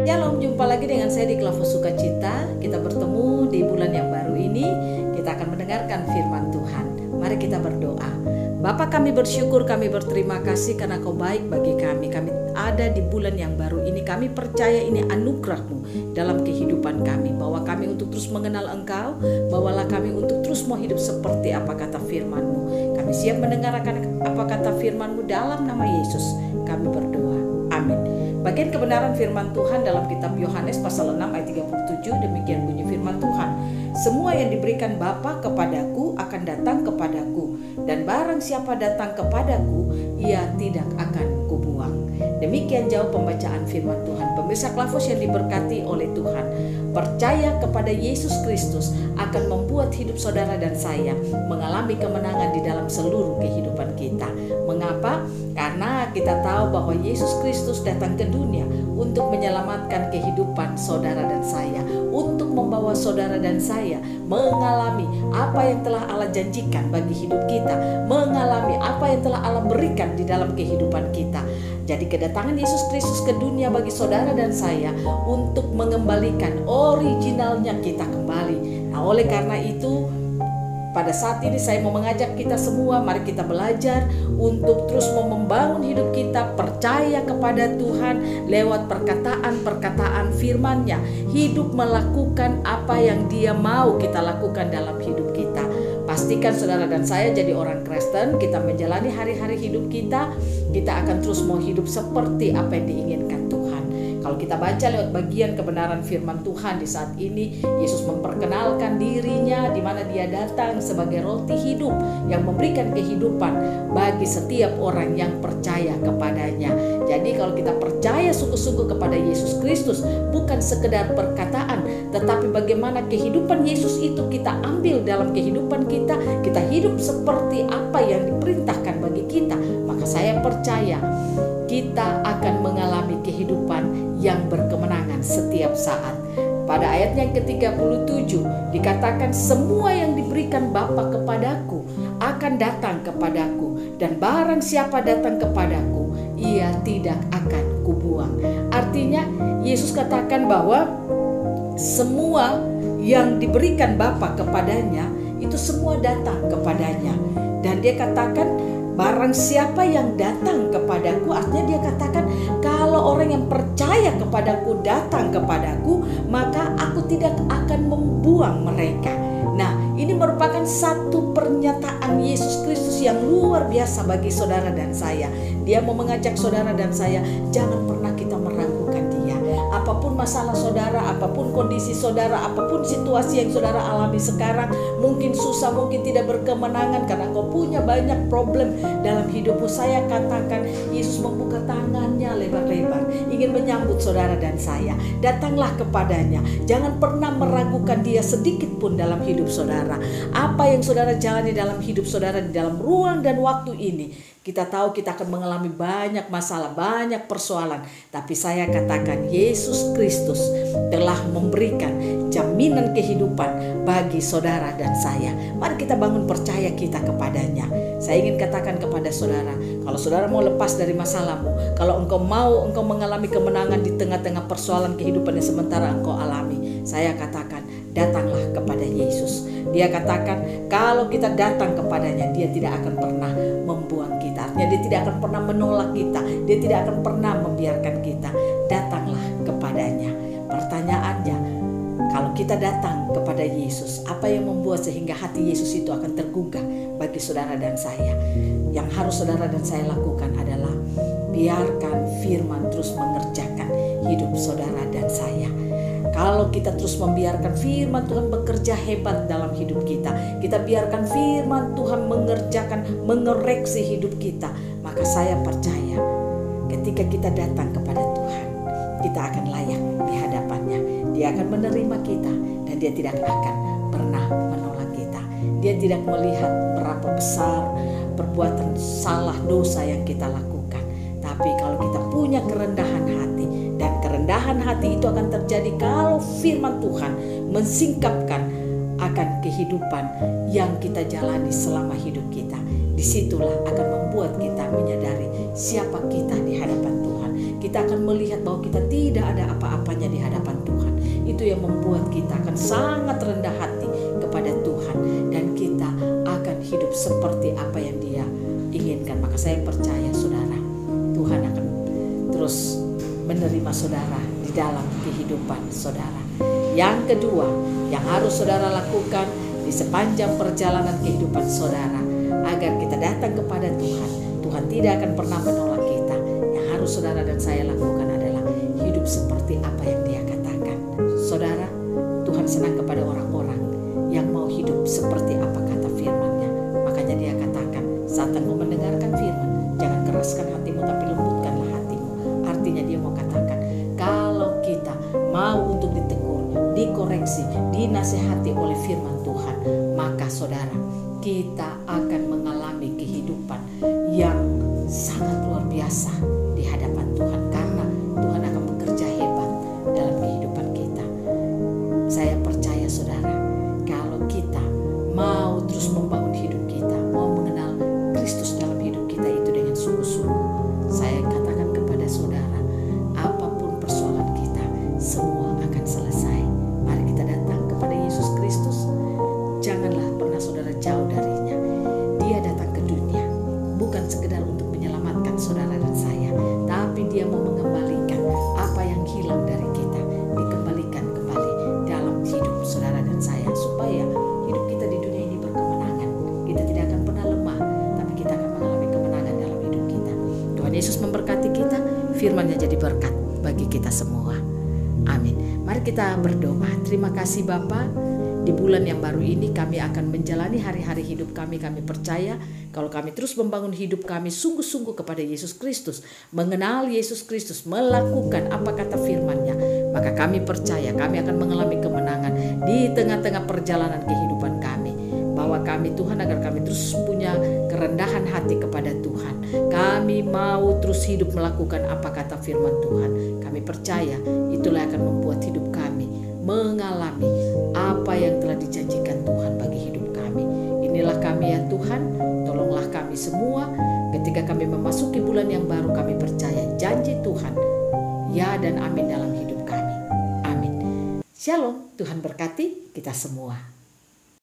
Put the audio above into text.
Shalom, jumpa lagi dengan saya di Klavos Sukacita. Kita bertemu di bulan yang baru ini. Kita akan mendengarkan firman Tuhan. Mari kita berdoa. Bapa, kami bersyukur, kami berterima kasih karena Kau baik bagi kami. Kami ada di bulan yang baru ini. Kami percaya ini anugerah-Mu dalam kehidupan kami. Bawa kami untuk terus mengenal Engkau. Bawalah kami untuk terus mau hidup seperti apa kata firman-Mu. Kami siap mendengarkan apa kata firman-Mu dalam nama Yesus. Kami berdoa. Amin. Bagian kebenaran firman Tuhan dalam kitab Yohanes pasal 6 ayat 37, demikian bunyi firman Tuhan. Semua yang diberikan Bapa kepadaku akan datang kepadaku, dan barang siapa datang kepadaku, ia tidak akan kubuang. Demikian jauh pembacaan firman Tuhan. Pemirsa Klavos yang diberkati oleh Tuhan, percaya kepada Yesus Kristus akan membuat hidup saudara dan saya mengalami kemenangan di dalam seluruh kehidupan kita. Mengapa? Karena kita tahu bahwa Yesus Kristus datang ke dunia untuk menyelamatkan kehidupan saudara dan saya, untuk membawa saudara dan saya mengalami apa yang telah Allah janjikan bagi hidup kita, mengalami apa yang telah Allah berikan di dalam kehidupan kita. Jadi kedatangan Yesus Kristus ke dunia bagi saudara dan saya untuk mengembalikan originalnya kita kembali. Nah, oleh karena itu pada saat ini saya mau mengajak kita semua, mari kita belajar untuk terus mau membangun hidup kita, percaya kepada Tuhan lewat perkataan-perkataan firman-Nya, hidup melakukan apa yang Dia mau kita lakukan dalam hidup kita. Pastikan saudara dan saya jadi orang Kristen, kita menjalani hari-hari hidup kita akan terus mau hidup seperti apa yang diinginkan Tuhan. Kalau kita baca lewat bagian kebenaran firman Tuhan di saat ini, Yesus memperkenalkan dirinya di mana Dia datang sebagai roti hidup yang memberikan kehidupan bagi setiap orang yang percaya kepadanya. Jadi kalau kita percaya sungguh-sungguh kepada Yesus Kristus, bukan sekedar perkataan, tetapi bagaimana kehidupan Yesus itu kita ambil dalam kehidupan kita hidup seperti apa yang diperintahkan bagi kita, maka saya percaya kita akan mengalami kehidupan yang berkemenangan setiap saat. Pada ayat yang ke-37 dikatakan semua yang diberikan Bapa kepadaku akan datang kepadaku, dan barang siapa datang kepadaku, ia tidak akan kubuang. Artinya Yesus katakan bahwa semua yang diberikan Bapa kepadanya itu semua datang kepadanya. Dan Dia katakan barang siapa yang datang kepadaku, artinya Dia katakan kalau orang yang percaya kepadaku datang kepadaku, maka aku tidak akan membuang mereka. Nah, ini merupakan satu pernyataan Yesus Kristus yang luar biasa bagi saudara dan saya. Dia mau mengajak saudara dan saya, jangan pernah kita meragukan Dia. Apapun masalah saudara, apapun kondisi saudara, apapun situasi yang saudara alami sekarang, mungkin susah, mungkin tidak berkemenangan karena kau punya banyak problem dalam hidupmu. Saya katakan Yesus membuka tangannya lebar-lebar, ingin menyambut saudara dan saya. Datanglah kepadanya, jangan pernah meragukan Dia sedikit pun dalam hidup saudara. Apa yang saudara jalani dalam hidup saudara di dalam ruang dan waktu ini, kita tahu kita akan mengalami banyak masalah, banyak persoalan. Tapi saya katakan Yesus Kristus telah memberikan jaminan kehidupan bagi saudara dan saya. Mari kita bangun percaya kita kepadanya. Saya ingin katakan kepada saudara, kalau saudara mau lepas dari masalahmu, kalau engkau mau mengalami kemenangan di tengah-tengah persoalan kehidupan yang sementara engkau alami, saya katakan datanglah kepada Yesus. Dia katakan kalau kita datang kepadanya, Dia tidak akan pernah membuang kita. Artinya Dia tidak akan pernah menolak kita, Dia tidak akan pernah membiarkan kita. Datanglah kepadanya. Pertanyaannya, kalau kita datang kepada Yesus, apa yang membuat sehingga hati Yesus itu akan tergugah bagi saudara dan saya? Yang harus saudara dan saya lakukan adalah biarkan firman terus mengerjakan hidup saudara dan saya. Kalau kita terus membiarkan firman Tuhan bekerja hebat dalam hidup kita biarkan firman Tuhan mengoreksi hidup kita, maka saya percaya ketika kita datang kepada Tuhan, kita akan layak di hadapannya. Dia akan menerima kita dan Dia tidak akan pernah menolak kita. Dia tidak melihat berapa besar perbuatan salah dosa yang kita lakukan. Tapi kalau kita punya kerendahan hati, dan kerendahan hati itu akan terjadi kalau firman Tuhan mensingkapkan akan kehidupan yang kita jalani selama hidup kita. Disitulah akan membuat kita menyadari siapa kita di hadapan Tuhan. kita akan melihat bahwa kita tidak ada apa-apanya di hadapan Tuhan. Itu yang membuat kita akan sangat rendah hati kepada Tuhan, dan kita akan hidup seperti apa yang Dia inginkan. Maka saya percaya saudara, Tuhan akan terus menerima saudara di dalam kehidupan saudara. Yang kedua yang harus saudara lakukan di sepanjang perjalanan kehidupan saudara, agar kita datang kepada Tuhan, Tuhan tidak akan pernah menolak kita. Yang harus saudara dan saya lakukan adalah hidup seperti apa yang Dia katakan. Saudara, Tuhan senang kepada orang-orang yang mau hidup seperti apa kata firman-Nya. Makanya Dia katakan, saat engkau mendengarkan firman, jangan keraskan hatimu tapi lembutkanlah hatimu. Artinya Dia mau katakan, kalau kita mau untuk ditegur, dikoreksi, dinasehati oleh firman Tuhan, maka saudara, kita akan mengalami kehidupan yang sangat luar biasa di hadapan Tuhan, karena Tuhan akan bekerja hebat dalam kehidupan kita. Saya percaya saudara, kalau kita mau terus membangun hidup kita, mau mengenal Kristus dalam hidup kita itu dengan sungguh-sungguh, saya katakan kepada saudara, apapun persoalan kita, semua akan selesai. Mari kita datang kepada Yesus Kristus. Janganlah pernah saudara jauh darinya. Dia datang ke dunia bukan sekedar untuk menyelamatkan saudara dan saya, tapi Dia mau mengembalikan apa yang hilang dari kita, dikembalikan kembali dalam hidup saudara dan saya, supaya hidup kita di dunia ini berkemenangan. Kita tidak akan pernah lemah, tapi kita akan mengalami kemenangan dalam hidup kita. Tuhan Yesus memberkati kita, firman-Nya jadi berkat bagi kita semua. Amin. Mari kita berdoa. Terima kasih Bapa. Di bulan yang baru ini kami akan menjalani hari-hari hidup kami. Kami percaya kalau kami terus membangun hidup kami sungguh-sungguh kepada Yesus Kristus, mengenal Yesus Kristus, melakukan apa kata firman-Nya, maka kami percaya kami akan mengalami kemenangan di tengah-tengah perjalanan kehidupan kami. Bawa kami Tuhan agar kami terus punya kerendahan hati kepada Tuhan. Kami mau terus hidup melakukan apa kata firman Tuhan. Kami percaya itulah yang akan membuat hidup kami mengalami apa yang telah dijanjikan Tuhan bagi hidup kami. Inilah kami ya Tuhan, tolonglah kami semua ketika kami memasuki bulan yang baru. Kami percaya janji Tuhan ya dan amin dalam hidup kami. Amin. Shalom, Tuhan berkati kita semua.